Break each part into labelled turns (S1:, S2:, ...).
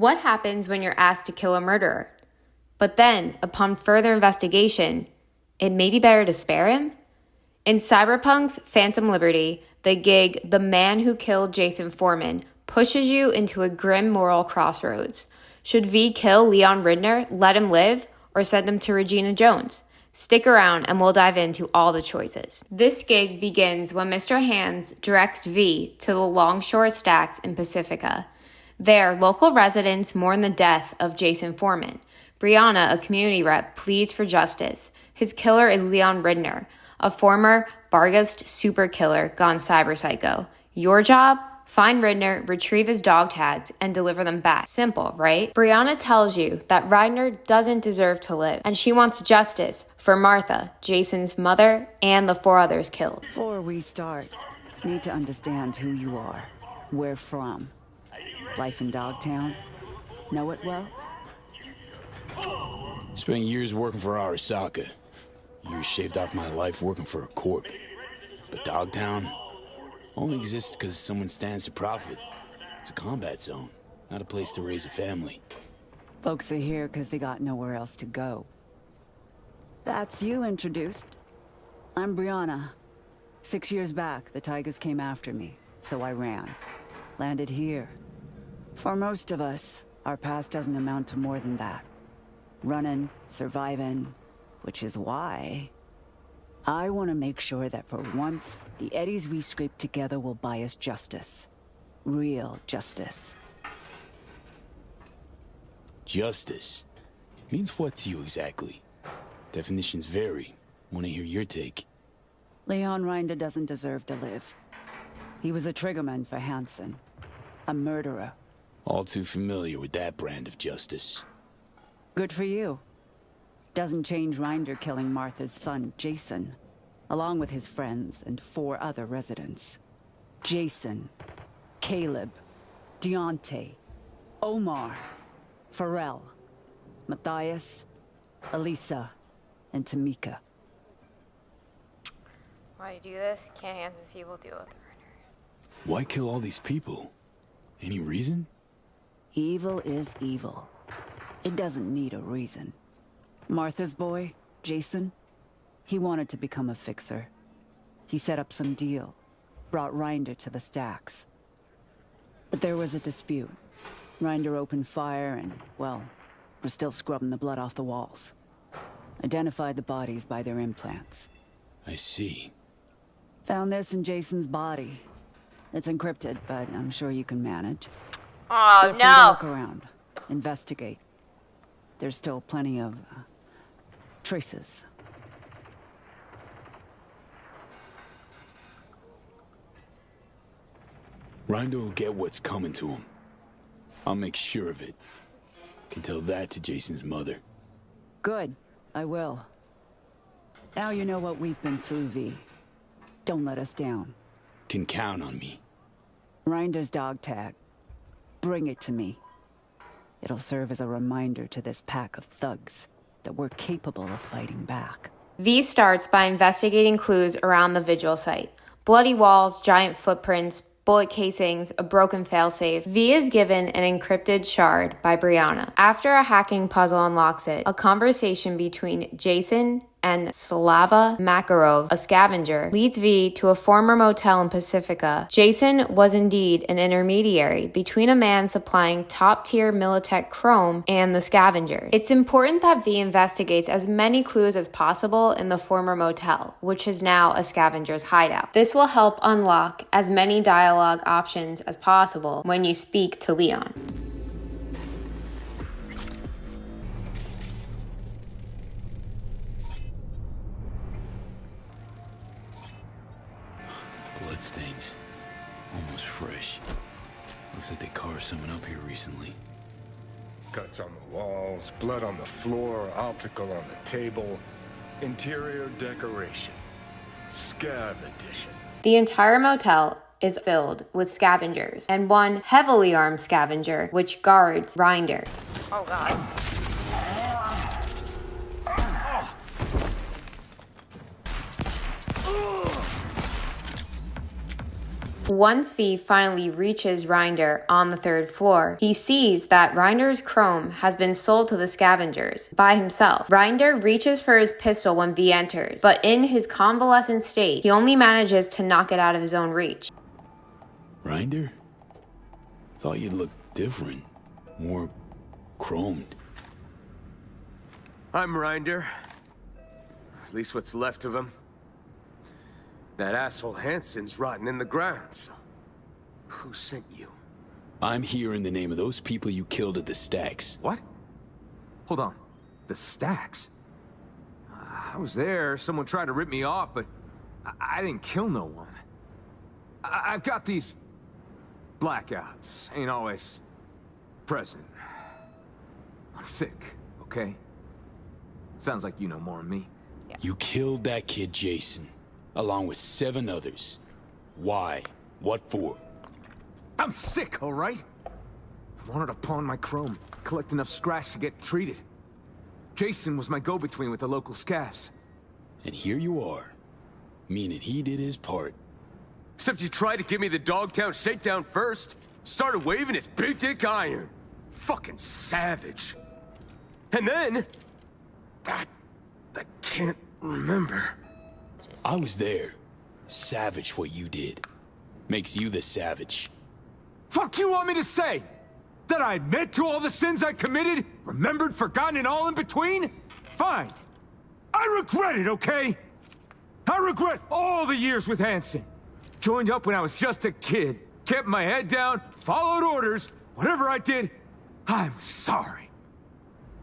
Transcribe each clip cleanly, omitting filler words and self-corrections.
S1: What happens when you're asked to kill a murderer? But then, upon further investigation, it may be better to spare him? In Cyberpunk's Phantom Liberty, the gig The Man Who Killed Jason Foreman pushes you into a grim moral crossroads. Should V kill Leon Rinder, let him live, or send him to Regina Jones? Stick around and we'll dive into all the choices. This gig begins when Mr. Hands directs V to the Longshore Stacks in Pacifica. There, local residents mourn the death of Jason Foreman. Briana, a community rep, pleads for justice. His killer is Leon Rinder, a former Bargast super killer gone cyber psycho. Your job? Find Rinder, retrieve his dog tags, and deliver them back. Simple, right? Briana tells you that Rinder doesn't deserve to live, and she wants justice for Martha, Jason's mother, and the 4 others killed.
S2: Before we start, need to understand who you are, where from. Life in Dogtown? Know it well?
S3: Spent years working for Arasaka. Years shaved off my life working for a corp. But Dogtown only exists because someone stands to profit. It's a combat zone, not a place to raise a family.
S2: Folks are here because they got nowhere else to go. That's you introduced. I'm Briana. 6 years back, the Tigers came after me, so I ran. Landed here. For most of us, our past doesn't amount to more than that. Running, surviving, which is why I want to make sure that for once, the eddies we scrape together will buy us justice. Real justice.
S3: Justice? Means what to you exactly? Definitions vary. Want to hear your take.
S2: Leon Rinder doesn't deserve to live. He was a triggerman for Hansen. A murderer.
S3: All too familiar with that brand of justice.
S2: Good for you. Doesn't change Rinder killing Martha's son, Jason, along with his friends and 4 other residents. Jason, Caleb, Deontay, Omar, Pharrell, Matthias, Elisa, and Tamika.
S1: Why do you do this? Can't Hansen's people do it?
S3: Why kill all these people? Any reason?
S2: Evil is evil. It doesn't need a reason. Martha's boy, Jason, he wanted to become a fixer. He set up some deal, brought Rinder to the stacks. But there was a dispute. Rinder opened fire and, well, we're still scrubbing the blood off the walls. Identified the bodies by their implants.
S3: I see.
S2: Found this in Jason's body. It's encrypted, but I'm sure you can manage.
S1: Oh,
S2: Feel free to
S1: no!
S2: look around, investigate. There's still plenty of traces.
S3: Rinder will get what's coming to him. I'll make sure of it. Can tell that to Jason's mother.
S2: Good, I will. Now you know what we've been through, V. Don't let us down.
S3: Can count on me.
S2: Rinder's dog tag. Bring it to me. It'll serve as a reminder to this pack of thugs that we're capable of fighting back.
S1: V starts by investigating clues around the vigil site. Bloody walls, giant footprints, bullet casings, a broken failsafe. V is given an encrypted shard by Briana. After a hacking puzzle unlocks it, a conversation between Jason and Slava Makarov, a scavenger, leads V to a former motel in Pacifica. Jason was indeed an intermediary between a man supplying top-tier Militech chrome and the scavenger. It's important that V investigates as many clues as possible in the former motel, which is now a scavenger's hideout. This will help unlock as many dialogue options as possible when you speak to Leon.
S3: Bloodstains. Almost fresh. Looks like they carved someone up here recently.
S4: Cuts on the walls, blood on the floor, optical on the table. Interior decoration. Scav edition.
S1: The entire motel is filled with scavengers, and one heavily armed scavenger which guards Rinder. Oh god. Once V finally reaches Rinder on the 3rd floor, he sees that Rinder's chrome has been sold to the scavengers by himself. Rinder reaches for his pistol when V enters, but in his convalescent state, he only manages to knock it out of his own reach.
S3: Rinder? Thought you'd look different. More chromed.
S5: I'm Rinder. At least what's left of him. That asshole Hansen's rotting in the ground, so... Who sent you?
S3: I'm here in the name of those people you killed at the Stacks.
S6: What? Hold on. The Stacks? I was there. Someone tried to rip me off, but I didn't kill no one. I've got these blackouts. Ain't always present. I'm sick, okay? Sounds like you know more than me.
S3: You killed that kid Jason, along with 7 others. Why? What for?
S6: I'm sick, all right? I wanted to pawn my chrome, collect enough scratch to get treated. Jason was my go-between with the local scavs.
S3: And here you are, meaning he did his part.
S5: Except you tried to give me the Dogtown shakedown first. Started waving his big dick iron. Fucking savage. And then... I can't remember.
S3: I was there. Savage what you did. Makes you the savage.
S6: Fuck you want me to say? That I admit to all the sins I committed? Remembered, forgotten, and all in between? Fine. I regret it, okay? I regret all the years with Hansen. Joined up when I was just a kid. Kept my head down, followed orders. Whatever I did, I'm sorry.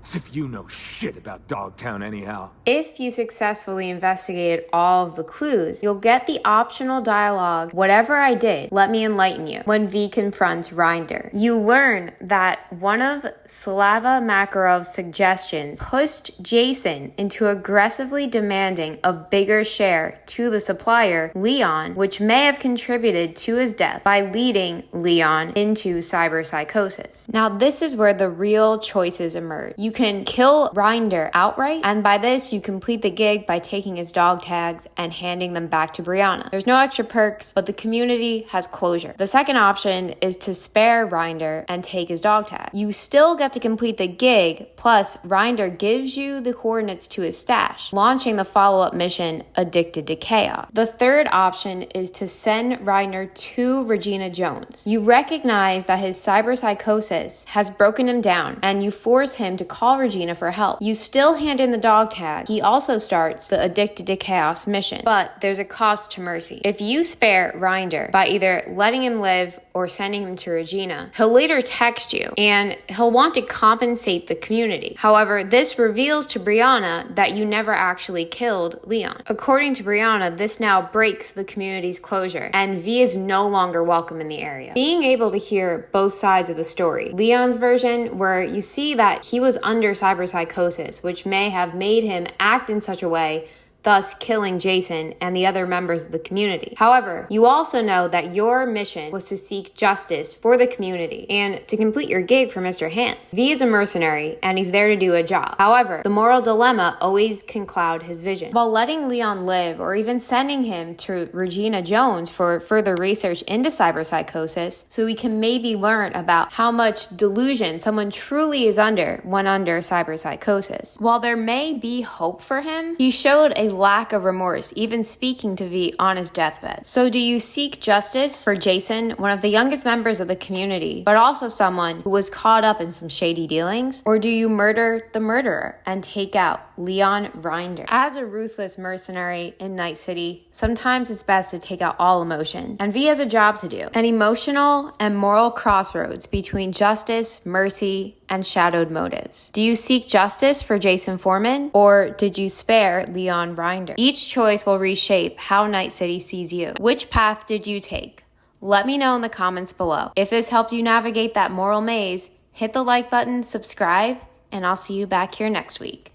S6: As if you know shit about Dogtown anyhow.
S1: If you successfully investigated all of the clues, you'll get the optional dialogue, "Whatever I did, let me enlighten you," when V confronts Rinder. You learn that one of Slava Makarov's suggestions pushed Jason into aggressively demanding a bigger share to the supplier, Leon, which may have contributed to his death by leading Leon into cyberpsychosis. Now, this is where the real choices emerge. You can kill Rinder outright, and by this you complete the gig by taking his dog tags and handing them back to Briana. There's no extra perks, but the community has closure. The second option is to spare Rinder and take his dog tag. You still get to complete the gig, plus Rinder gives you the coordinates to his stash, launching the follow-up mission, Addicted to Chaos. The third option is to send Rinder to Regina Jones. You recognize that his cyberpsychosis has broken him down, and you force him to call Regina for help. You still hand in the dog tag. He also starts the Addicted to Chaos mission, but there's a cost to mercy. If you spare Rinder by either letting him live or sending him to Regina, he'll later text you and he'll want to compensate the community. However, this reveals to Briana that you never actually killed Leon. According to Briana, this now breaks the community's closure and V is no longer welcome in the area. Being able to hear both sides of the story, Leon's version, where you see that he was under cyberpsychosis, which may have made him act in such a way, thus killing Jason and the other members of the community. However, you also know that your mission was to seek justice for the community and to complete your gig for Mr. Hands. V is a mercenary and he's there to do a job. However, the moral dilemma always can cloud his vision. While letting Leon live or even sending him to Regina Jones for further research into cyberpsychosis so we can maybe learn about how much delusion someone truly is under when under cyberpsychosis. While there may be hope for him, he showed a lack of remorse, even speaking to V on his deathbed. So do you seek justice for Jason, one of the youngest members of the community, but also someone who was caught up in some shady dealings? Or do you murder the murderer and take out Leon Rinder? As a ruthless mercenary in Night City, sometimes it's best to take out all emotion, and V has a job to do. An emotional and moral crossroads between justice, mercy, and shadowed motives. Do you seek justice for Jason Foreman, or did you spare Leon Rinder? Each choice will reshape how Night City sees you. Which path did you take? Let me know in the comments below. If this helped you navigate that moral maze, hit the like button, subscribe, and I'll see you back here next week.